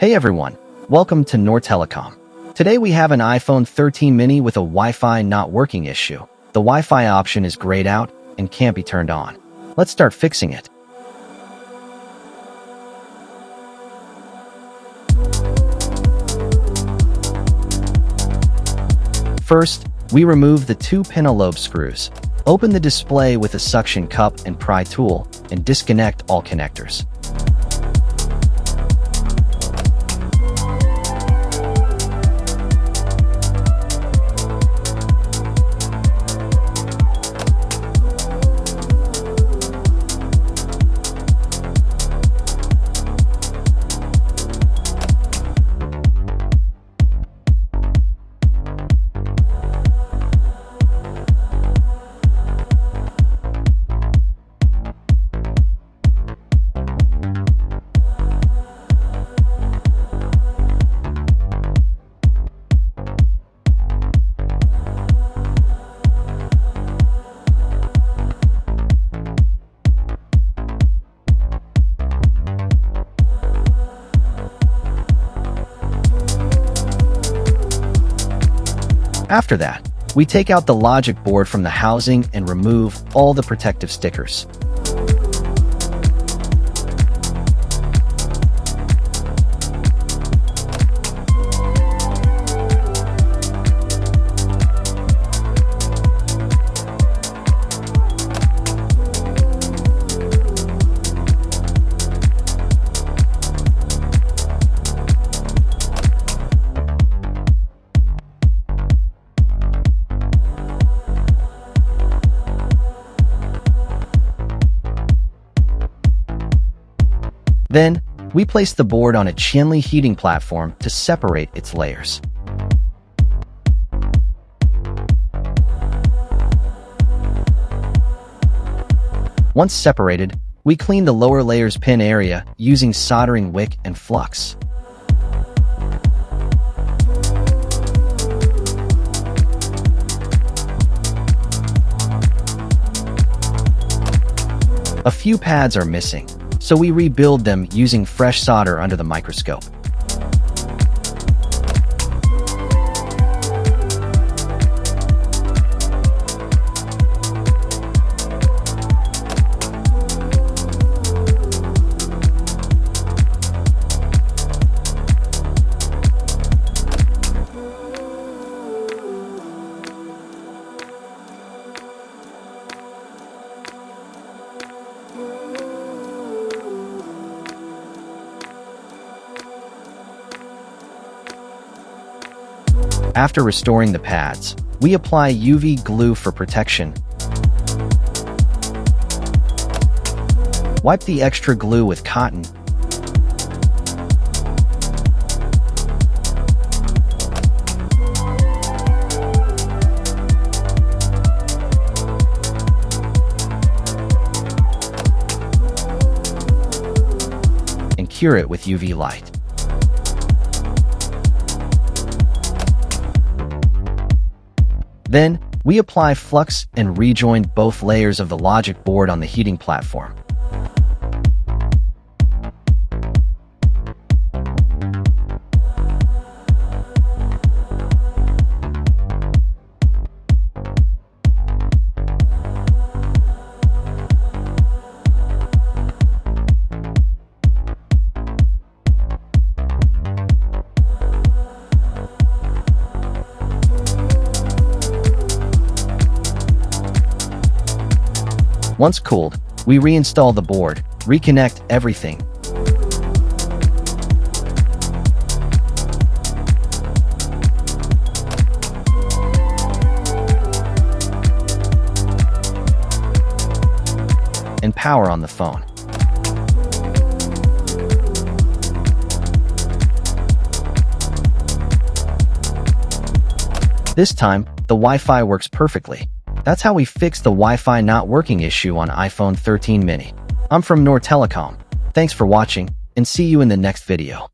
Hey everyone, welcome to Noor Telecom. Today we have an iPhone 13 mini with a Wi-Fi not working issue. The Wi-Fi option is grayed out and can't be turned on. Let's start fixing it. First, we remove the two pentalobe screws. Open the display with a suction cup and pry tool and disconnect all connectors. After that, we take out the logic board from the housing and remove all the protective stickers. Then, we place the board on a Chinli heating platform to separate its layers. Once separated, we clean the lower layer's pin area using soldering wick and flux. A few pads are missing, so we rebuild them using fresh solder under the microscope. After restoring the pads, we apply UV glue for protection. Wipe the extra glue with cotton. And cure it with UV light. Then, we apply flux and rejoin both layers of the logic board on the heating platform. Once cooled, we reinstall the board, reconnect everything, and power on the phone. This time, the Wi-Fi works perfectly. That's how we fix the Wi-Fi not working issue on iPhone 13 mini. I'm from Noor Telecom. Thanks for watching, and see you in the next video.